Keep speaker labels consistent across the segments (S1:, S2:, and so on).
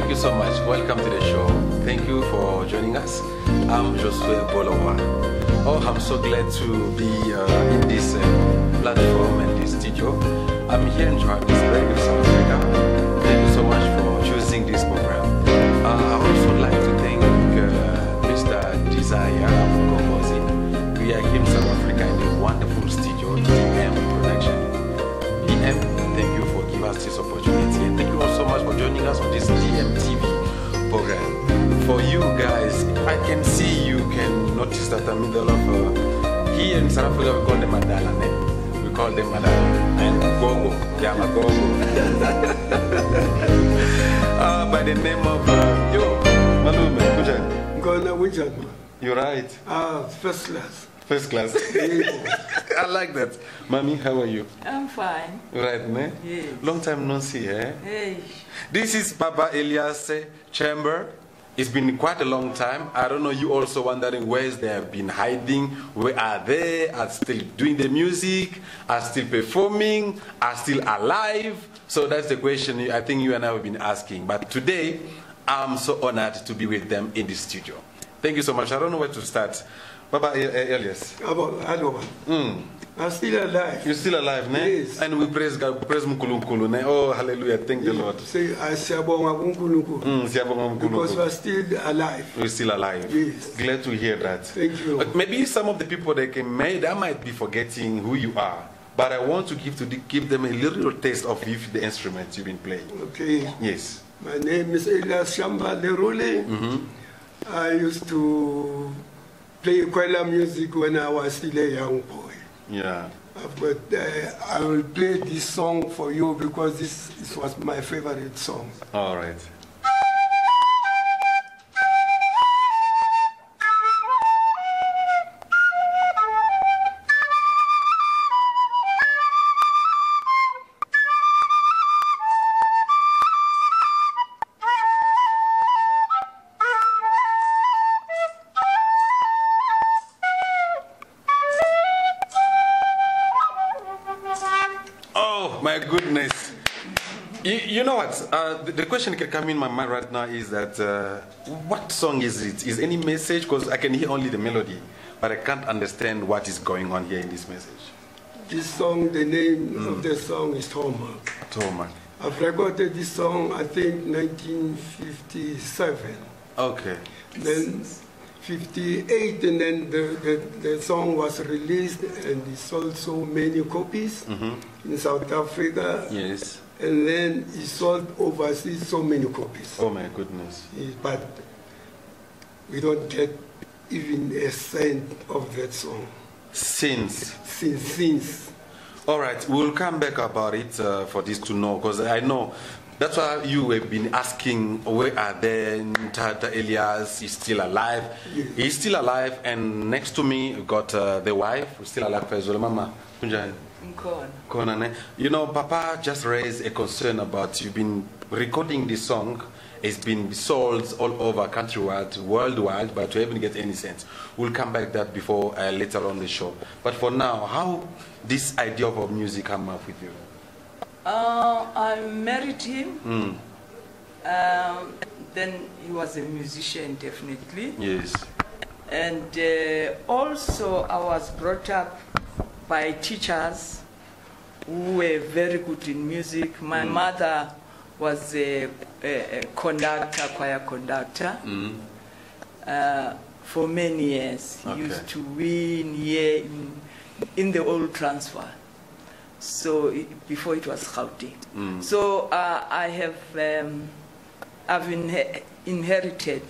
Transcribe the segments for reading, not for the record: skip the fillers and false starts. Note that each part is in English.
S1: Thank you so much. Welcome to the show. Thank you for joining us. I'm Josué Bolowa. Oh, I'm so glad to be in this platform and this studio. I'm here in Johannesburg, South Africa. Thank you so much for choosing this program. I also like to thank Mr. Desire Kombozi. We are here in South Africa in a wonderful studio, DM Production. DM, thank you for giving us this opportunity. And thank you all so much for joining us on this DM TV program. For you guys, I can see you can notice that I'm in the middle of here in South Africa we call them Madala. We call them Madala and Gogo. Yeah, Gogo. By the name of yo, Malume, Kunjani? You're right.
S2: First class.
S1: First class. I like that. Mommy, how are you?
S3: I'm fine.
S1: Right, ne?
S3: Yes.
S1: Long time no see, eh?
S3: Hey.
S1: This is Papa Elias' chamber. It's been quite a long time. I don't know, you also wondering where they have been hiding. Where are they? Are still doing the music? Are still performing? Are still alive? So that's the question I think you and I have been asking. But today, I'm so honored to be with them in the studio. Thank you so much. I don't know where to start. Papa Elias.
S2: I'm still alive.
S1: You're still alive, ne?
S2: Yes.
S1: And we praise God, praise Mukulunkulu, ne? Oh, hallelujah, thank the Lord.
S2: Say, because we're still alive.
S1: We're still alive.
S2: Yes.
S1: Glad to hear that.
S2: Thank you.
S1: Maybe some of the people that might be forgetting who you are. But I want to give them a little taste of the instruments you've been playing.
S2: Okay.
S1: Yes.
S2: My name is Elias Lerode. I used to play choir music when I was still a young boy.
S1: Yeah.
S2: But I will play this song for you because this was my favorite song.
S1: All right. My goodness. You know what? The question that can come in my mind right now is that what song is it? Is any message? Because I can hear only the melody, but I can't understand what is going on here in this message.
S2: This song, the name of the song is Toma.
S1: Toma.
S2: I've recorded this song, I think, 1957.
S1: Okay.
S2: Then 58, and then the song was released and it sold so many copies in South Africa.
S1: Yes.
S2: And then it sold overseas so many copies.
S1: Oh my goodness.
S2: But we don't get even a cent of that song.
S1: Since.
S2: All
S1: right, we'll come back about it for this to know, because I know that's why you have been asking, where are they? Tata Elias is still alive.
S2: Yes.
S1: He's still alive, and next to me, we've got the wife, who's still alive. Mama, you know, Papa just raised a concern about you've been recording this song. It's been sold all over countrywide, worldwide, but we haven't get any sense. We'll come back to that before later on the show. But for now, how this idea of music come up with you?
S3: I married him. Then he was a musician, definitely.
S1: Yes.
S3: And also I was brought up by teachers who were very good in music. My mother was a conductor, choir conductor, for many years. He used to win here in the old transfer. So before it was HAUT. So I have I've inherited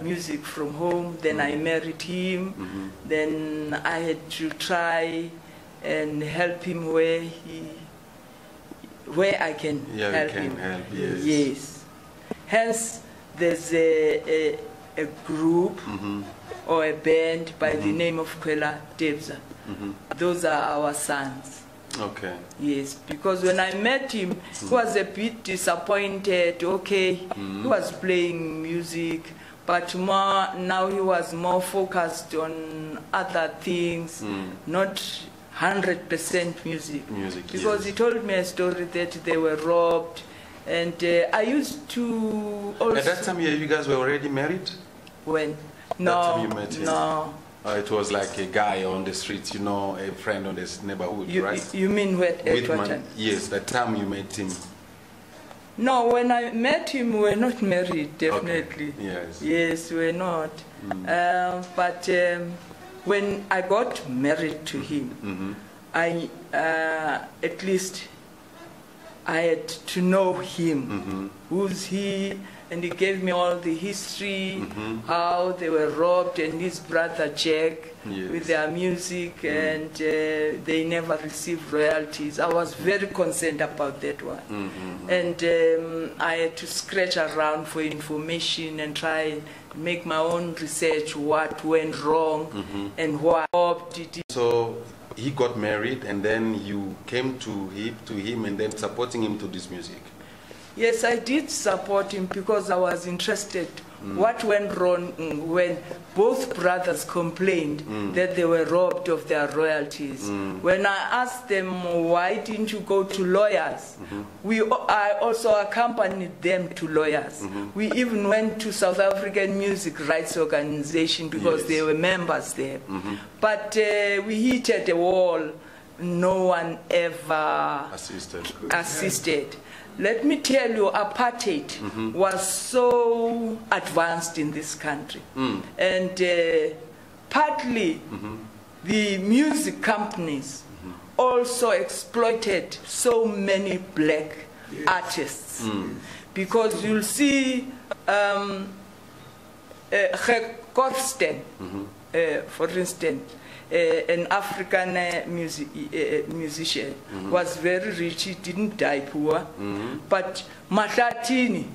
S3: music from home. Then I married him. Then I had to try and help him where I can help him. Yes. Hence, there's a group or a band by the name of Kwela Debza. Those are our sons.
S1: Okay.
S3: Yes, because when I met him, he was a bit disappointed. Okay, he was playing music, but now he was more focused on other things, not 100% music. Because he told me a story that they were robbed And I used to also...
S1: At that time, you guys were already married?
S3: When?
S1: That
S3: No,
S1: time you met him?
S3: no.
S1: It was like a guy on the street, you know, a friend on this neighborhood, right?
S3: You mean at what time?
S1: Yes, the time you met him.
S3: No, when I met him, we were not married, definitely.
S1: Okay. Yes.
S3: Yes, we were not. But when I got married to him, I at least I had to know him. Who's he? And he gave me all the history, how they were robbed, and his brother Jack with their music, and they never received royalties. I was very concerned about that one. And I had to scratch around for information and try and make my own research, what went wrong and why did he.
S1: So he got married, and then you came to him and then supporting him to this music.
S3: Yes, I did support him because I was interested what went wrong when both brothers complained that they were robbed of their royalties. When I asked them, why didn't you go to lawyers? I also accompanied them to lawyers. We even went to South African Music Rights Organization because they were members there. But we hit a wall. No one ever assisted. Let me tell you, apartheid was so advanced in this country. And partly the music companies also exploited so many black artists. Because you'll see Korsten, for instance, an African musician, was very rich. He didn't die poor. But Mahlatini,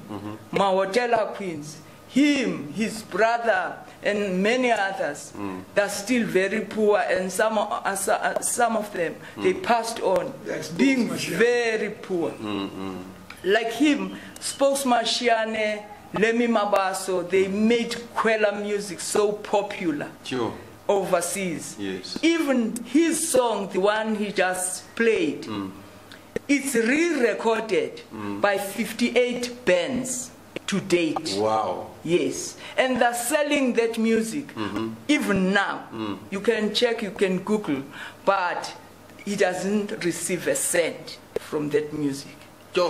S3: Mahotela Queens, him, his brother, and many others, they're still very poor, and some of them, they passed on, being very poor. Like him, Spokesmashiane, Lemi Mabaso, they made Kwela music so popular. Overseas. Even his song, the one he just played, it's re-recorded by 58 bands to date.
S1: Wow.
S3: Yes. And they're selling that music even now. You can check, you can Google, but he doesn't receive a cent from that music.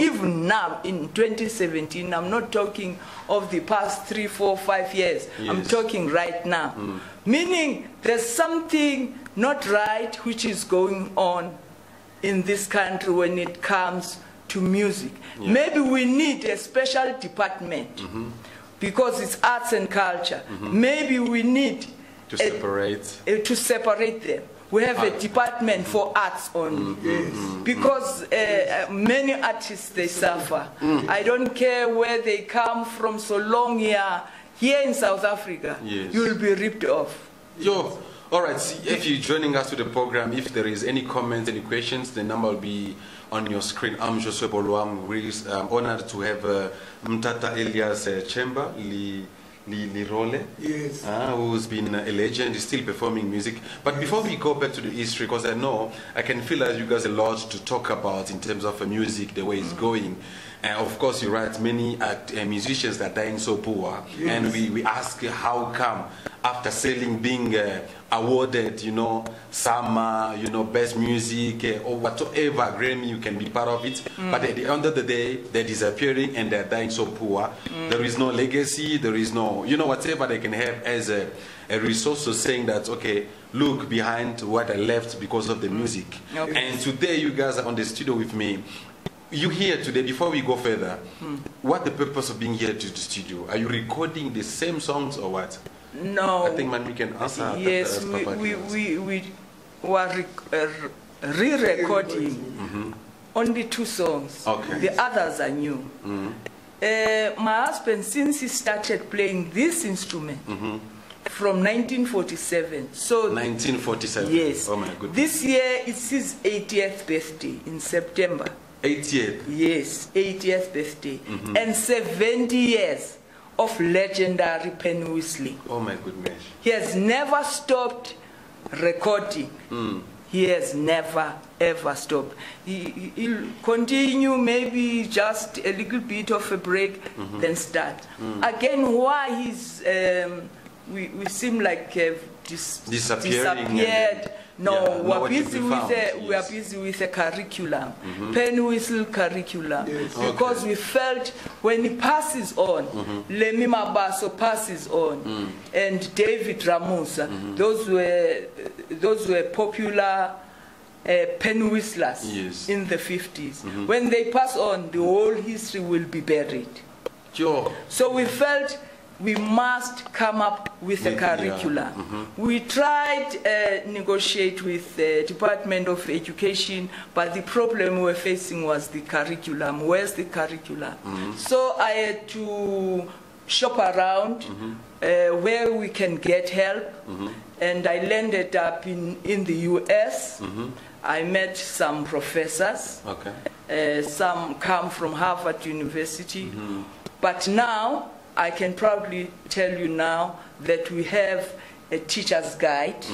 S3: Even now, in 2017, I'm not talking of the past 3, 4, 5 years. I'm talking right now. Meaning there's something not right which is going on in this country when it comes to music. Maybe we need a special department because it's arts and culture. Maybe we need
S1: to separate
S3: them. We have a department for arts only. Because many artists, they suffer. I don't care where they come from, so long here in South Africa, you'll be ripped off.
S1: All right, if you're joining us to the program, if there is any comments, any questions, the number will be on your screen. I'm Joshua Bolwa. I'm really honored to have Mtata Elias Chamber, Lerode, who's been a legend, is still performing music. But before we go back to the history, because I know I can feel that you guys have a lot to talk about in terms of music, the way it's going. And of course, you're right, many musicians are dying so poor. And we ask how come after selling, being awarded, some, best music or whatever Grammy, you can be part of it. But at the end of the day, they're disappearing and they're dying so poor. There is no legacy, there is no, whatever they can have as a resource to saying that, okay, look behind what I left because of the music. And today you guys are on the studio with me. You here today, before we go further, what the purpose of being here to the studio? Are you recording the same songs or what?
S3: No.
S1: I think we can answer.
S3: Yes, we were re-recording only 2 songs. The others are new. My husband, since he started playing this instrument, from 1947. So 1947? Yes. Oh my goodness. This year it's his 80th birthday in September.
S1: 80th?
S3: Yes, 80th birthday. And 70 years of legendary pen whistling.
S1: Oh my goodness.
S3: He has never stopped recording. he has never ever stopped. He'll continue, maybe just a little bit of a break, then start. Again, why he's, we seem like disappeared. No, we are busy with a curriculum, pen whistle curriculum, because we felt when he passes on, Lemi Mabaso passes on, and David Ramusa, those were popular pen whistlers in the 50s. When they pass on, the whole history will be buried. So we felt we must come up with a curriculum. We tried negotiate with the Department of Education, but the problem we were facing was the curriculum. Where's the curriculum? So I had to shop around where we can get help, and I landed up in the US. I met some professors. Some come from Harvard University, but now I can proudly tell you now that we have a teacher's guide,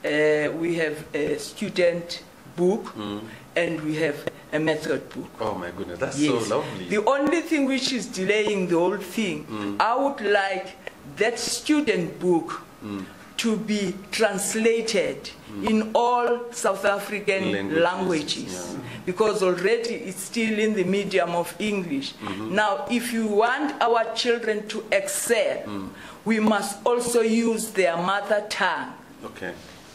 S3: we have a student book, and we have a method book.
S1: Oh my goodness, that's so lovely.
S3: The only thing which is delaying the whole thing, I would like that student book to be translated in all South African languages, because already it's still in the medium of English. Now, if you want our children to excel, we must also use their mother tongue.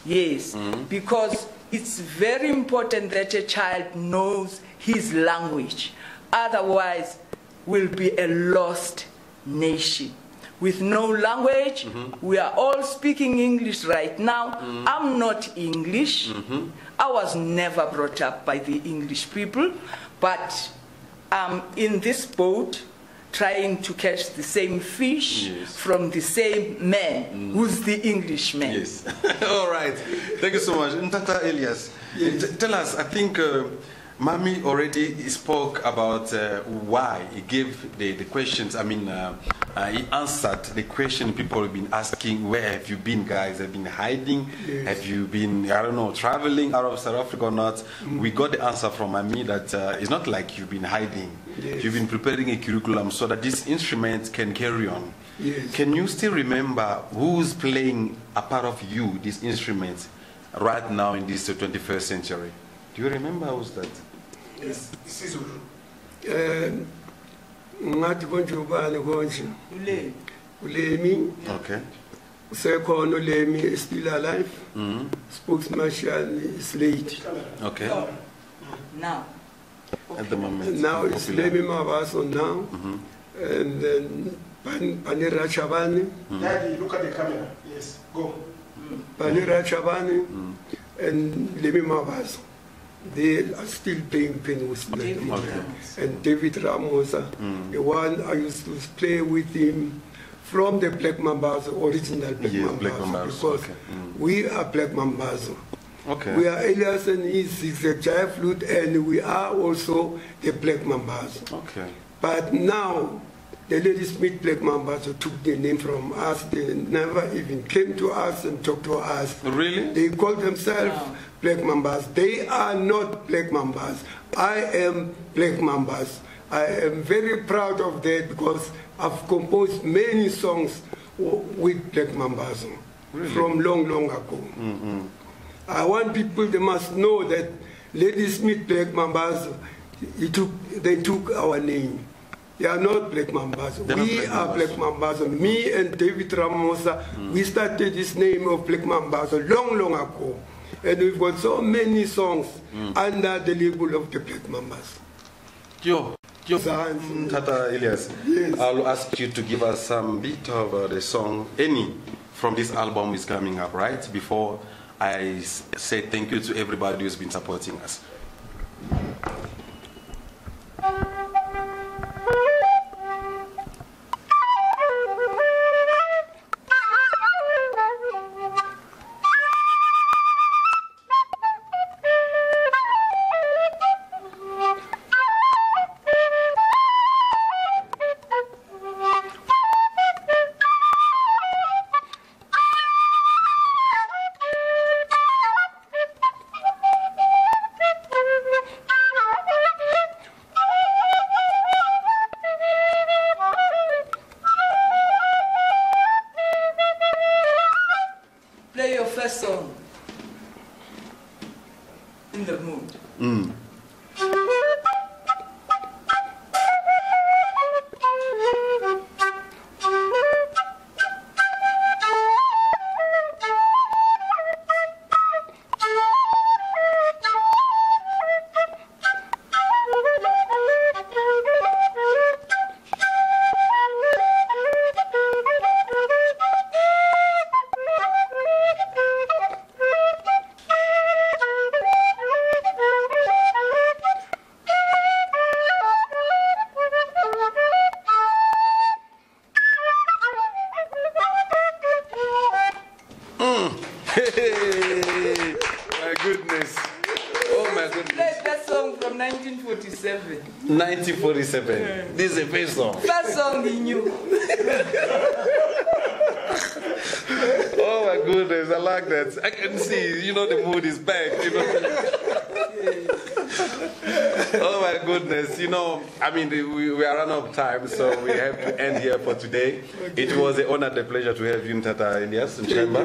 S3: Yes, because it's very important that a child knows his language. Otherwise, we'll be a lost nation. With no language, we are all speaking English right now. I'm not English. I was never brought up by the English people, but I'm in this boat trying to catch the same fish from the same man who's the Englishman.
S1: All right. Thank you so much. Ntata Elias, tell us, I think Mami already spoke about why he gave the questions. I mean, he answered the question people have been asking, where have you been, guys? Have you been hiding? Have you been, I don't know, traveling out of South Africa or not? We got the answer from Mami that it's not like you've been hiding. You've been preparing a curriculum so that this instrument can carry on. Can you still remember who's playing a part of you, this instrument, right now in this 21st century? Do you remember who's that?
S2: Yes, ngathi konje ubani konje uLemi usekhona uLemi is still alive. Spokesmarshal is late.
S3: Now
S1: at the moment
S2: now it's Lemi Mabaso now, and then Panira Chabani.
S4: Daddy, look at the camera. Yes, go.
S2: Panira Chabani and Lemi Mabaso. They are still playing pen with them. And David Ramosa, the one I used to play with him from the Black Mambazo, original Black Mambazo, because we are Black Mambazo. We are Elias and he's a jive flute, and we are also the Black Mambazo. But now, the Lady Smith Black Mambazo took the name from us. They never even came to us and talked to us.
S1: Really?
S2: They call themselves Black Mambas. They are not Black Mambas. I am Black Mambas. I am very proud of that because I've composed many songs with Black Mambas from long, long ago. I want people, they must know that Lady Smith Black Mambas, they took our name. They are not Black Mambazo. We are Black Mambazo. Me and David Ramosa, we started this name of Black Mambazo long, long ago. And we've got so many songs under the label of the Black Mambazo.
S1: Tata Elias, I'll ask you to give us some bit of the song, any from this album is coming up, right? Before I say thank you to everybody who's been supporting us.
S3: first song in the mood.
S1: My goodness. Oh my goodness.
S3: That's that song from 1947.
S1: 1947. This is a first song.
S3: First song he knew.
S1: Oh my goodness, I like that. I can see, you know, the mood is back, you know. Oh my goodness, you know, I mean, we are running out of time, so we have to end here for today. It was an honor and a pleasure to have you in Tata Elias in Chamber.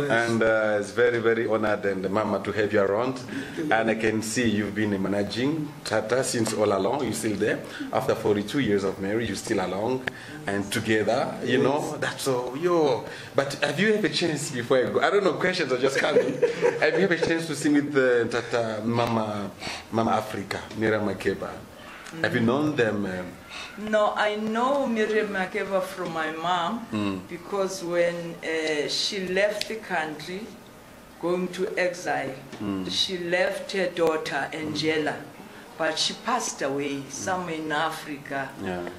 S1: And it's very, very honored and Mama to have you around. And I can see you've been managing Tata since all along. You're still there. After 42 years of marriage, you're still along and together, you know. That's all. But have you had a chance before I go? I don't know, questions are just coming. Have you had a chance to sing with Tata Mama Africa, Miriam Makeba? Have you known them?
S3: No, I know Miriam Makeba from my mom because when she left the country, going to exile, she left her daughter, Angela, but she passed away somewhere in Africa.
S1: Yeah.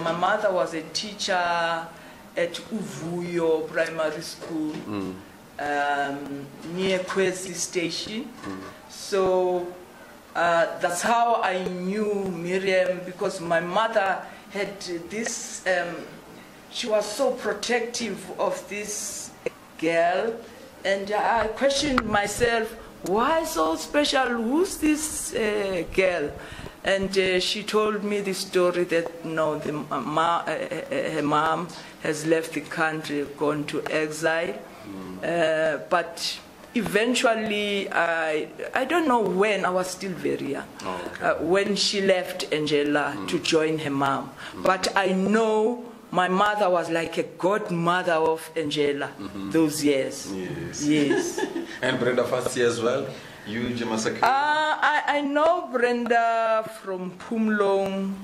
S3: My mother was a teacher at Uvuyo Primary School near Kwesi Station. So that's how I knew Miriam, because my mother had this, she was so protective of this girl, and I questioned myself, why so special, who's this girl? And she told me the story that no, her mom has left the country, gone to exile, but eventually, I don't know when, I was still very young, when she left Angela to join her mom. But I know my mother was like a godmother of Angela those years.
S1: Yes.
S3: Yes.
S1: And Brenda Fassi as well? You, Masekela?
S3: I know Brenda from Pumlong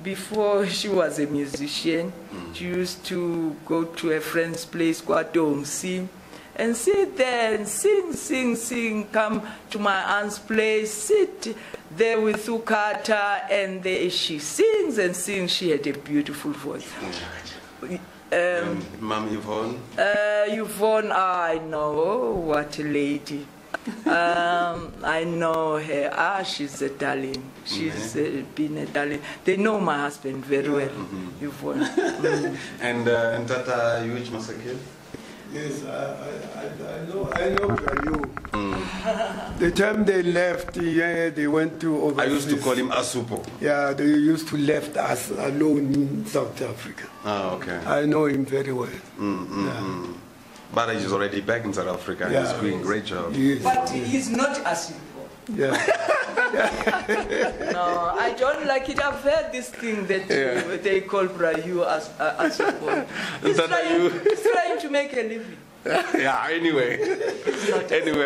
S3: before she was a musician. She used to go to a friend's place, Kwadongsi, and sit there and sing, come to my aunt's place, sit there with Ukata, and she sings and sings. She had a beautiful voice.
S1: Mom Yvonne?
S3: Yvonne, I know, what a lady. I know her. She's a darling. She's been a darling. They know my husband very well, Yvonne.
S1: And Tata Hugh Masekela?
S2: Yes, I know you. The time they left, they went to overseas.
S1: I used to call him Asupo.
S2: Yeah, they used to left us alone in South Africa.
S1: Ah, okay.
S2: I know him very well.
S1: But he's already back in South Africa and he's doing a great job.
S2: Yes.
S3: But he's not as you.
S2: Yeah.
S3: No, I don't like it. I've heard this thing that they call Brayu as he's trying to make a living.
S1: Yeah, anyway,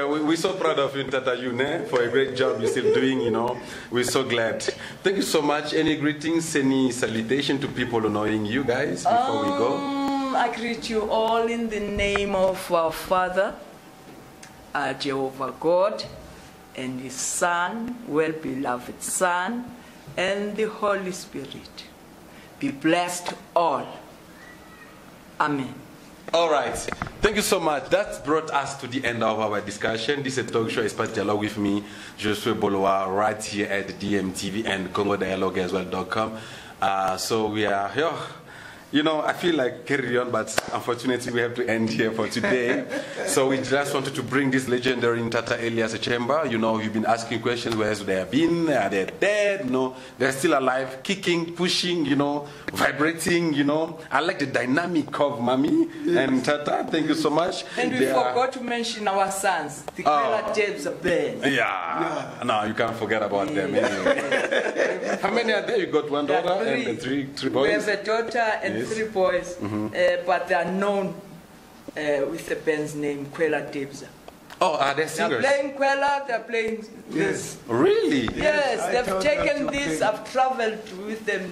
S1: we're so proud of you, Tata Yune, for a great job you're still doing, you know. We're so glad. Thank you so much. Any greetings, any salutation to people knowing you guys before we go?
S3: I greet you all in the name of our Father, our Jehovah God, and His Son, well-beloved Son, and the Holy Spirit. Be blessed all. Amen.
S1: All right. Thank you so much. That brought us to the end of our discussion. This is a talk show, Espace Dialogue with me, Josué Bolowa, right here at DMTV and CongoDialogue as well.com. So we are here. You know, I feel like carry on, but unfortunately we have to end here for today. So we just wanted to bring this legendary Tata Elias chamber. You know, you've been asking questions, where have they been? Are they dead? No, they're still alive, kicking, pushing, you know, vibrating, you know. I like the dynamic of Mami and Tata. Thank you so much.
S3: And we forgot to mention our sons, the Lerode band.
S1: Yeah. No, you can't forget about them anyway. How many are there? You got one daughter and three boys?
S3: We have a daughter and 3 boys, but they are known with the band's name, Kwela Debza.
S1: Oh, are they singers?
S3: They're playing Kwela, they're playing this.
S1: Really?
S3: Yes, they've taken this, I've traveled with them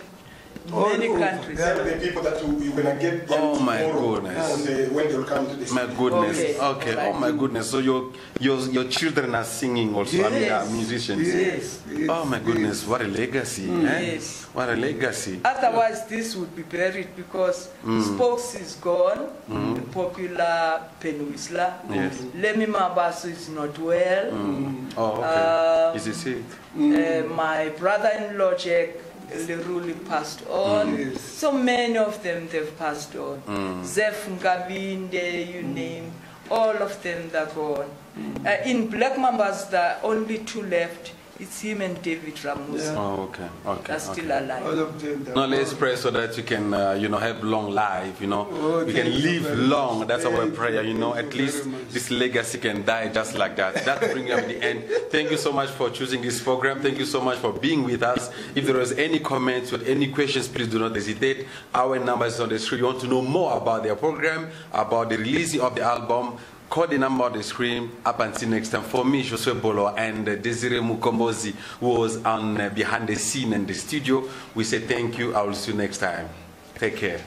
S3: many countries.
S4: They are the people that you're going to get them when they will come to this.
S1: My goodness. Okay. Oh my goodness. So your children are singing also.
S3: Yes.
S1: I mean, they are musicians.
S3: Yes.
S1: Oh my goodness. What a legacy.
S3: Yes.
S1: What a legacy.
S3: Otherwise, this would be buried because Spokes is gone, the popular Penuisla.
S1: Yes.
S3: Lemi Mabasu is not well.
S1: Oh, okay. Is he sick?
S3: My brother-in-law, Jack Lerode, passed on. So many of them, they've passed on. Zef Ngavinde, you name, all of them, they're gone. In Black Mambas, there are only 2 left. It's him and David Ramusa.
S1: Oh, okay.
S3: They're still alive.
S2: All of them.
S1: No, let's pray so that you can, you know, have long life, you know. You can live long. That's our prayer, you know. At least this legacy can die just like that. That brings us to the end. Thank you so much for choosing this program. Thank you so much for being with us. If there was any comments or any questions, please do not hesitate. Our number is on the screen. You want to know more about their program, about the release of the album, call the number on the screen. Up until next time, for me, Joshua Bolo and Desiree Mukombozi, who was on behind the scene in the studio, we say thank you. I will see you next time. Take care.